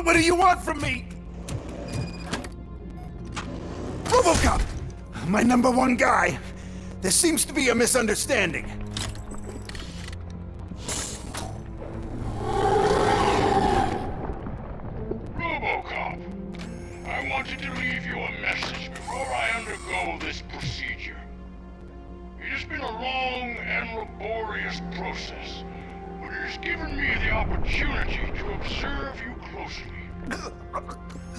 What do you want from me? Robocop! My #1 guy. There seems to be a misunderstanding. Robocop, I wanted to leave you a message before I undergo this procedure. It has been a long and laborious process, but it has given me the opportunity to observe you closely.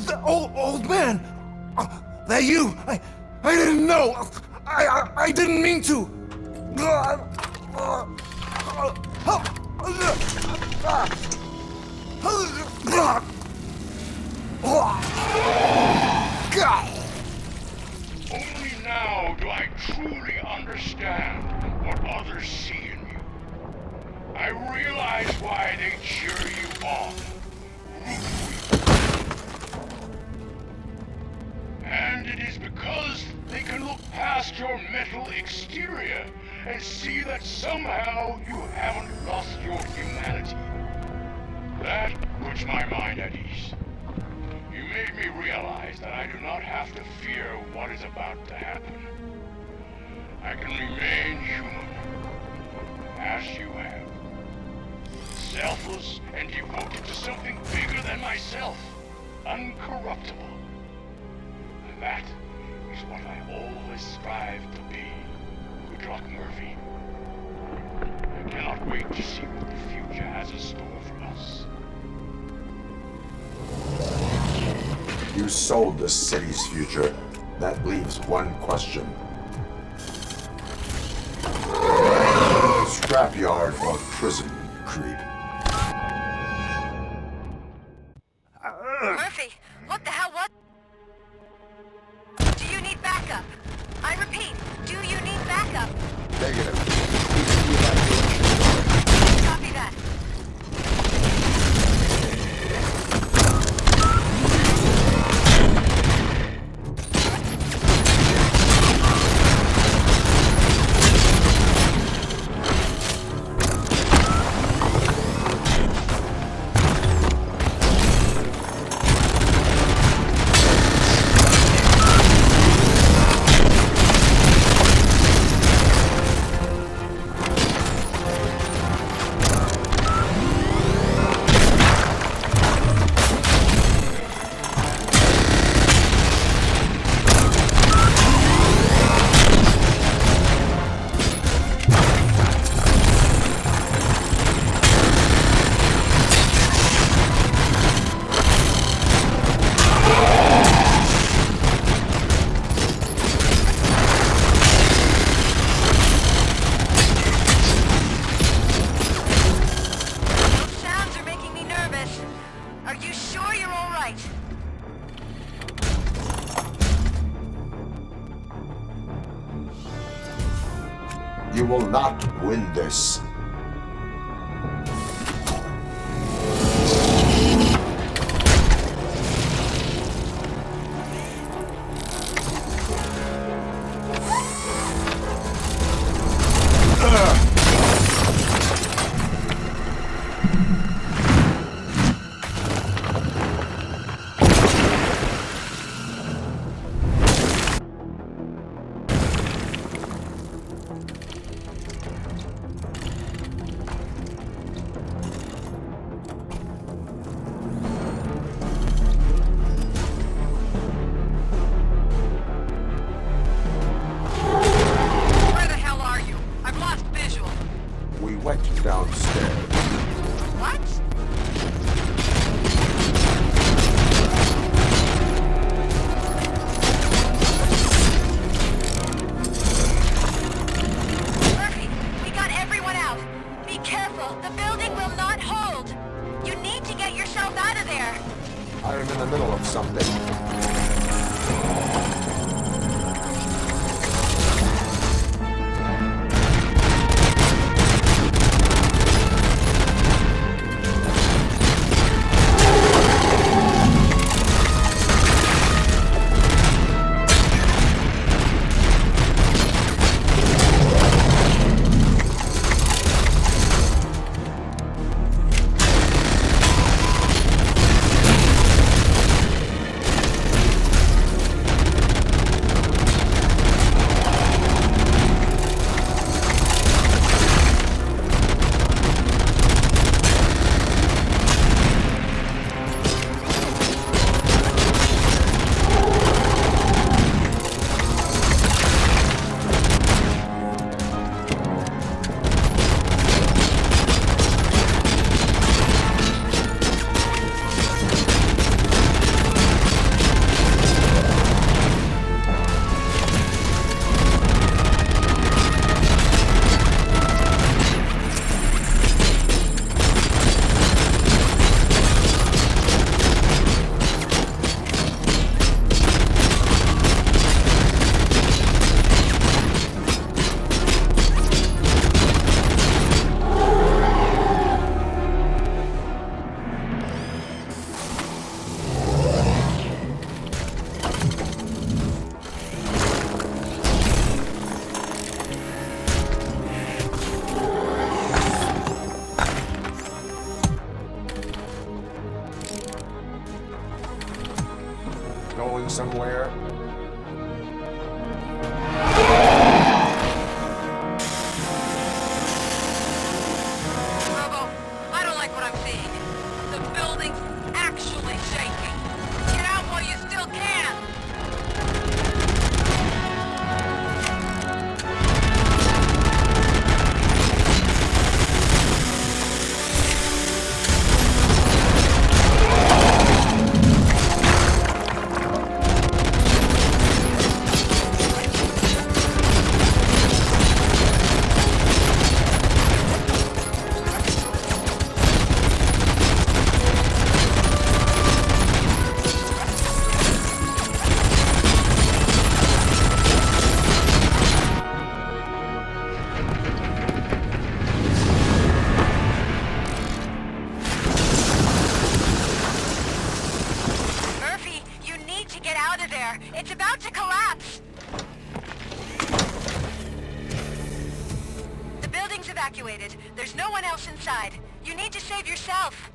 The old man! That you! I didn't know! I didn't mean to! Only now do I truly understand what others see in you. I realize why they cheer you on, root for you. And it is because they can look past your metal exterior and see that somehow you haven't lost your humanity. That puts my mind at ease. You made me realize that I do not have to fear what is about to happen. I can remain human, as you have. Selfless and devoted to something bigger than myself. Uncorruptible. And that is what I always strive to be, Woodrock Murphy. I cannot wait to see what the future has in store for us. You sold the city's future. That leaves one question. Scrapyard or prison, creep? Murphy, what the hell, what? Do you need backup? I repeat, do you need backup? Negative. Copy that. You will not win this. Downstairs. What? Murphy, we got everyone out. Be careful. The building will not hold. You need to get yourself out of there. I am in the middle of something. somewhere? Robo, I don't like what I'm seeing. The building's actually shaking. Get out while you still can! Murphy, you need to get out of there. It's about to collapse. The building's evacuated. There's no one else inside. You need to save yourself.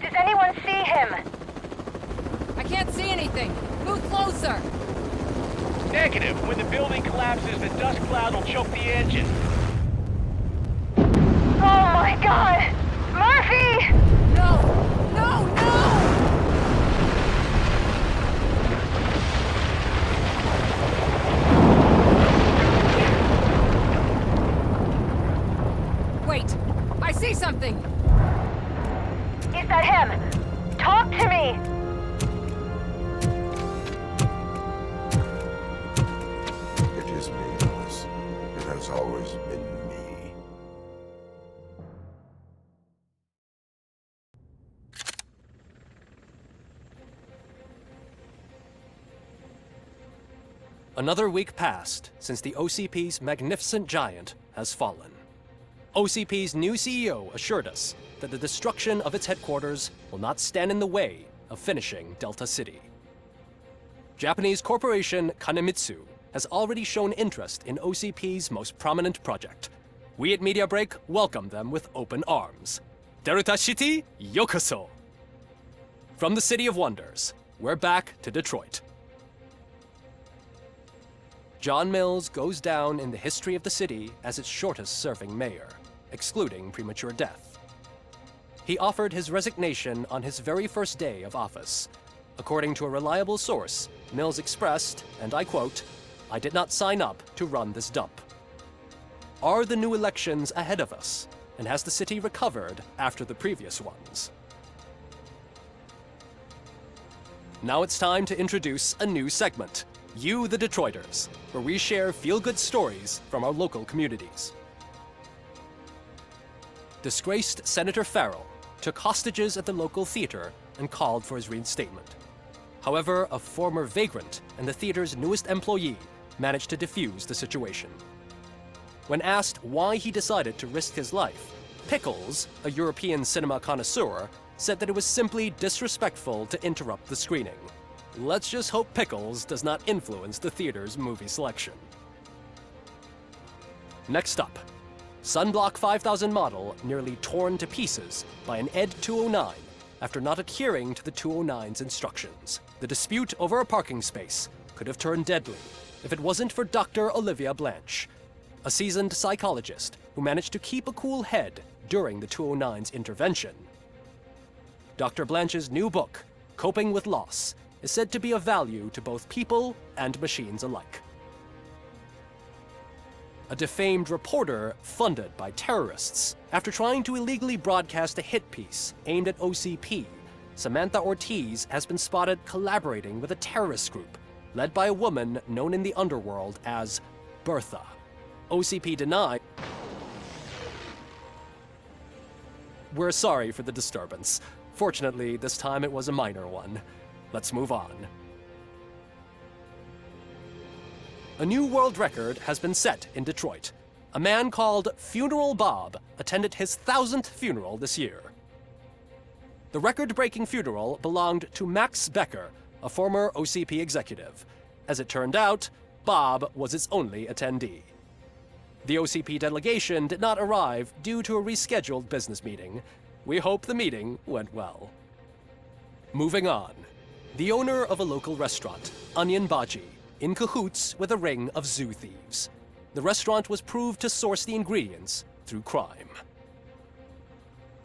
Does anyone see him? I can't see anything. Move closer. Negative. When the building collapses, the dust cloud will choke the engine. Oh my god! Murphy! No! No! No! Wait! I see something! Is that him? Talk to me! It is me, Alice. It has always been me. Another week passed since the OCP's magnificent giant has fallen. OCP's new CEO assured us that the destruction of its headquarters will not stand in the way of finishing Delta City. Japanese corporation Kanemitsu has already shown interest in OCP's most prominent project. We at Media Break welcome them with open arms. Delta City, yokoso! From the City of Wonders, we're back to Detroit. John Mills goes down in the history of the city as its shortest-serving mayor, excluding premature death. He offered his resignation on his very first day of office. According to a reliable source, Mills expressed, and I quote, "I did not sign up to run this dump." Are the new elections ahead of us, and has the city recovered after the previous ones? Now it's time to introduce a new segment, You the Detroiters, where we share feel-good stories from our local communities. Disgraced Senator Farrell took hostages at the local theater and called for his reinstatement. However, a former vagrant and the theater's newest employee managed to defuse the situation. When asked why he decided to risk his life, Pickles, a European cinema connoisseur, said that it was simply disrespectful to interrupt the screening. Let's just hope Pickles does not influence the theater's movie selection. Next up, Sunblock 5000 model nearly torn to pieces by an ED 209 after not adhering to the 209's instructions. The dispute over a parking space could have turned deadly if it wasn't for Dr. Olivia Blanche, a seasoned psychologist who managed to keep a cool head during the 209's intervention. Dr. Blanche's new book, Coping with Loss, is said to be of value to both people and machines alike. A defamed reporter funded by terrorists after trying to illegally broadcast a hit piece aimed at OCP, Samantha Ortiz has been spotted collaborating with a terrorist group led by a woman known in the underworld as Bertha. OCP denied. We're sorry for the disturbance. Fortunately, this time it was a minor one. Let's move on. A new world record has been set in Detroit. A man called Funeral Bob attended his 1000th funeral this year. The record-breaking funeral belonged to Max Becker, a former OCP executive. As it turned out, Bob was its only attendee. The OCP delegation did not arrive due to a rescheduled business meeting. We hope the meeting went well. Moving on. The owner of a local restaurant, Onion Baji, in cahoots with a ring of zoo thieves. The restaurant was proved to source the ingredients through crime.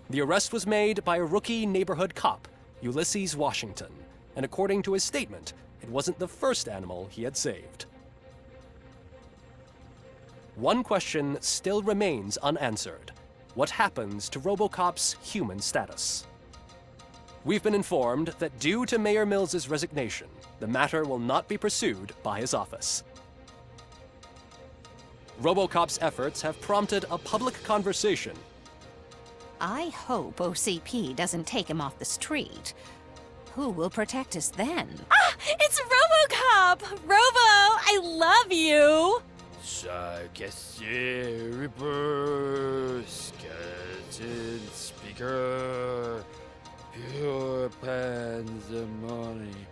The arrest was made by a rookie neighborhood cop, Ulysses Washington, and according to his statement, it wasn't the first animal he had saved. One question still remains unanswered. What happens to Robocop's human status? We've been informed that due to Mayor Mills's resignation, the matter will not be pursued by his office. Robocop's efforts have prompted a public conversation. I hope OCP doesn't take him off the street. Who will protect us then? Ah! It's Robocop! Robo, I love you! Reaper, skeleton speaker, pure pandemonium.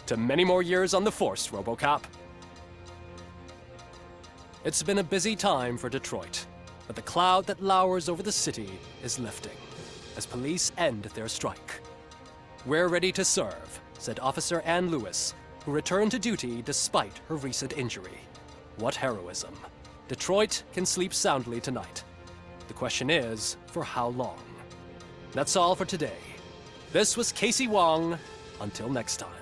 To many more years on the force, Robocop. It's been a busy time for Detroit, but the cloud that lowers over the city is lifting as police end their strike. We're ready to serve, said Officer Ann Lewis, who returned to duty despite her recent injury. What heroism. Detroit can sleep soundly tonight. The question is, for how long? That's all for today. This was Casey Wong. Until next time.